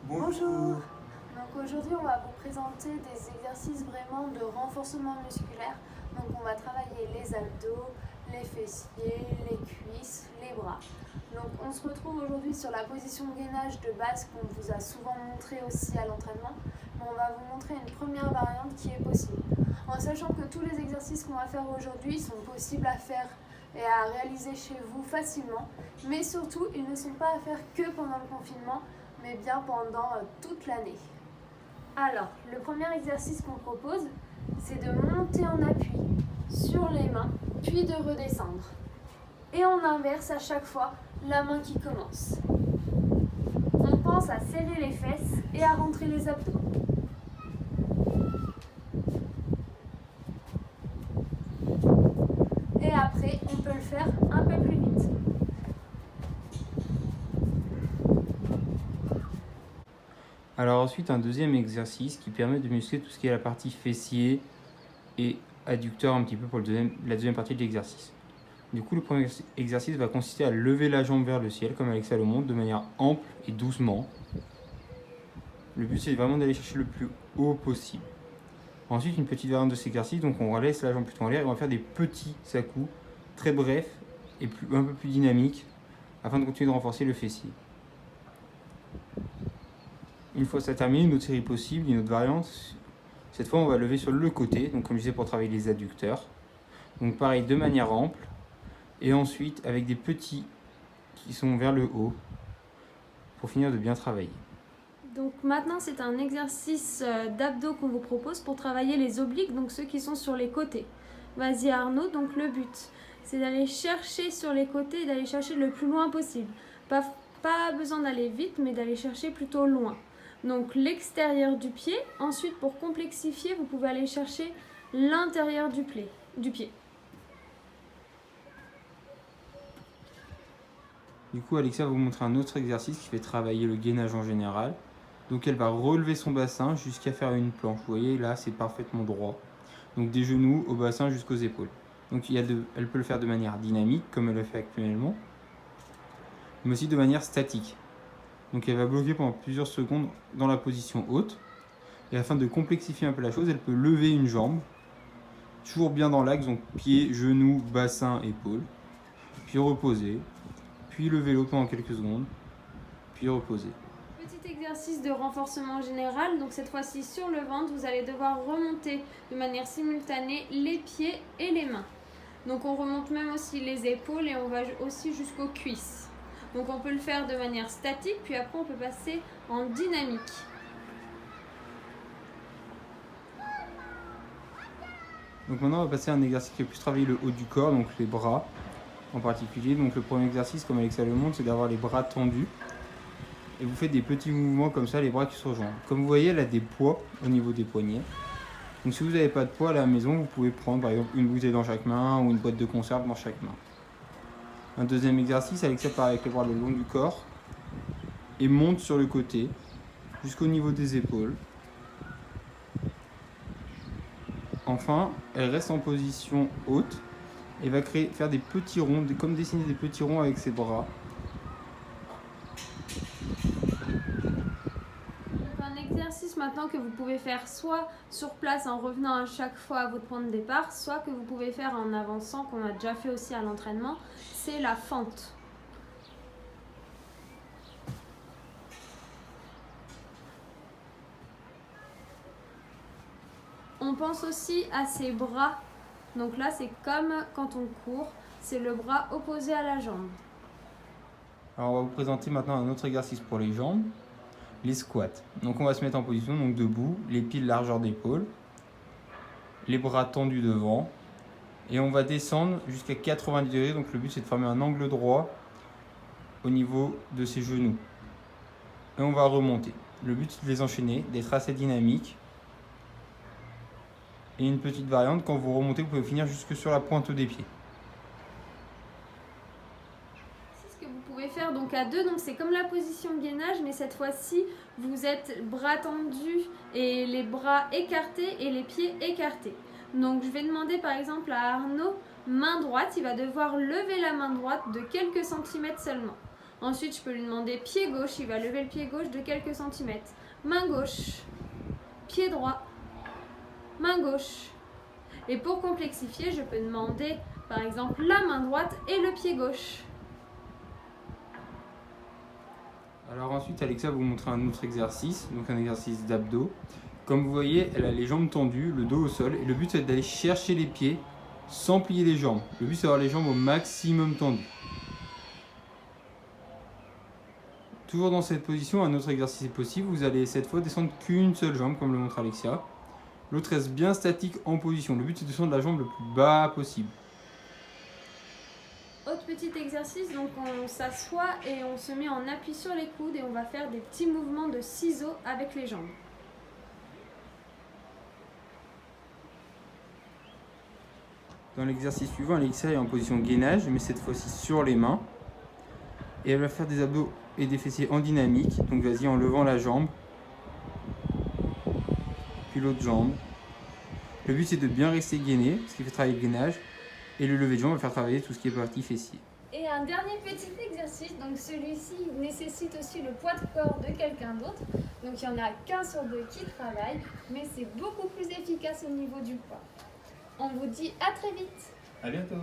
Bonjour. Donc aujourd'hui on va vous présenter des exercices vraiment de renforcement musculaire. Donc on va travailler les abdos, les fessiers, les cuisses, les bras. Donc on se retrouve aujourd'hui sur la position de gainage de base qu'on vous a souvent montré aussi à l'entraînement. Mais on va vous montrer une première variante qui est possible. En sachant que tous les exercices qu'on va faire aujourd'hui sont possibles à faire et à réaliser chez vous facilement. Mais surtout ils ne sont pas à faire que pendant le confinement, mais bien pendant toute l'année. Alors, le premier exercice qu'on propose, c'est de monter en appui sur les mains, puis de redescendre. Et on inverse à chaque fois la main qui commence. On pense à serrer les fesses et à rentrer les abdos. Et après, on peut le faire un peu plus vite. Alors ensuite, un deuxième exercice qui permet de muscler tout ce qui est la partie fessier et adducteur un petit peu pour la deuxième partie de l'exercice. Du coup, le premier exercice va consister à lever la jambe vers le ciel, comme Alexa le montre, de manière ample et doucement. Le but, c'est vraiment d'aller chercher le plus haut possible. Ensuite, une petite variante de cet exercice, donc on laisse la jambe plutôt en l'air et on va faire des petits à-coups très brefs et un peu plus dynamiques afin de continuer de renforcer le fessier. Une fois ça terminé, une autre série possible, une autre variante. Cette fois, on va lever sur le côté, donc comme je disais, pour travailler les adducteurs. Donc pareil, de manière ample. Et ensuite, avec des petits qui sont vers le haut, pour finir de bien travailler. Donc maintenant, c'est un exercice d'abdos qu'on vous propose pour travailler les obliques, donc ceux qui sont sur les côtés. Vas-y Arnaud, donc le but, c'est d'aller chercher sur les côtés et d'aller chercher le plus loin possible. Pas besoin d'aller vite, mais d'aller chercher plutôt loin. Donc l'extérieur du pied. Ensuite, pour complexifier, vous pouvez aller chercher l'intérieur du pied. Du coup, Alexa va vous montrer un autre exercice qui fait travailler le gainage en général. Donc elle va relever son bassin jusqu'à faire une planche. Vous voyez, là, c'est parfaitement droit. Donc des genoux au bassin jusqu'aux épaules. Donc elle peut le faire de manière dynamique, comme elle le fait actuellement, mais aussi de manière statique. Donc elle va bloquer pendant plusieurs secondes dans la position haute. Et afin de complexifier un peu la chose, elle peut lever une jambe, toujours bien dans l'axe, donc pied, genou, bassin, épaule. Puis reposer, puis lever l'autre pendant quelques secondes, puis reposer. Petit exercice de renforcement général, donc cette fois-ci sur le ventre, vous allez devoir remonter de manière simultanée les pieds et les mains. Donc on remonte même aussi les épaules et on va aussi jusqu'aux cuisses. Donc on peut le faire de manière statique, puis après on peut passer en dynamique. Donc maintenant on va passer à un exercice qui va plus travailler le haut du corps, donc les bras en particulier. Donc le premier exercice, comme Alexa le montre, c'est d'avoir les bras tendus. Et vous faites des petits mouvements comme ça, les bras qui se rejoignent. Comme vous voyez, elle a des poids au niveau des poignets. Donc si vous n'avez pas de poids à la maison, vous pouvez prendre par exemple une bouteille dans chaque main ou une boîte de conserve dans chaque main. Un deuxième exercice, Alexa part avec les bras le long du corps et monte sur le côté jusqu'au niveau des épaules. Enfin, elle reste en position haute et va faire des petits ronds, comme dessiner des petits ronds avec ses bras. Un exercice maintenant que vous pouvez faire soit sur place en revenant à chaque fois à votre point de départ, soit que vous pouvez faire en avançant, qu'on a déjà fait aussi à l'entraînement, c'est la fente. On pense aussi à ses bras. Donc là, c'est comme quand on court, c'est le bras opposé à la jambe. Alors on va vous présenter maintenant un autre exercice pour les jambes, les squats. Donc on va se mettre en position donc debout, les pieds de largeur d'épaule, les bras tendus devant, et on va descendre jusqu'à 90 degrés. Donc le but c'est de former un angle droit au niveau de ses genoux. Et on va remonter. Le but c'est de les enchaîner, d'être assez dynamique. Et une petite variante, quand vous remontez, vous pouvez finir jusque sur la pointe des pieds. C'est ce que vous pouvez faire donc à deux, donc c'est comme la position de gainage, mais cette fois-ci, vous êtes bras tendus et les bras écartés et les pieds écartés. Donc je vais demander par exemple à Arnaud, main droite, il va devoir lever la main droite de quelques centimètres seulement. Ensuite, je peux lui demander pied gauche, il va lever le pied gauche de quelques centimètres. Main gauche, pied droit, main gauche. Et pour complexifier, je peux demander par exemple la main droite et le pied gauche. Alors ensuite, Alexa va vous montrer un autre exercice, donc un exercice d'abdos. Comme vous voyez, elle a les jambes tendues, le dos au sol, et le but c'est d'aller chercher les pieds sans plier les jambes. Le but c'est d'avoir les jambes au maximum tendues. Toujours dans cette position, un autre exercice est possible. Vous allez cette fois descendre qu'une seule jambe, comme le montre Alexia. L'autre reste bien statique en position. Le but c'est de descendre la jambe le plus bas possible. Autre petit exercice, donc on s'assoit et on se met en appui sur les coudes et on va faire des petits mouvements de ciseaux avec les jambes. Dans l'exercice suivant, Alexia est en position gainage, mais cette fois-ci sur les mains. Et elle va faire des abdos et des fessiers en dynamique. Donc vas-y en levant la jambe, puis l'autre jambe. Le but c'est de bien rester gainé, ce qui fait travailler le gainage. Et le lever de jambe va faire travailler tout ce qui est partie fessier. Et un dernier petit exercice, donc celui-ci nécessite aussi le poids de corps de quelqu'un d'autre. Donc il n'y en a qu'un sur deux qui travaille, mais c'est beaucoup plus efficace au niveau du poids. On vous dit à très vite. À bientôt.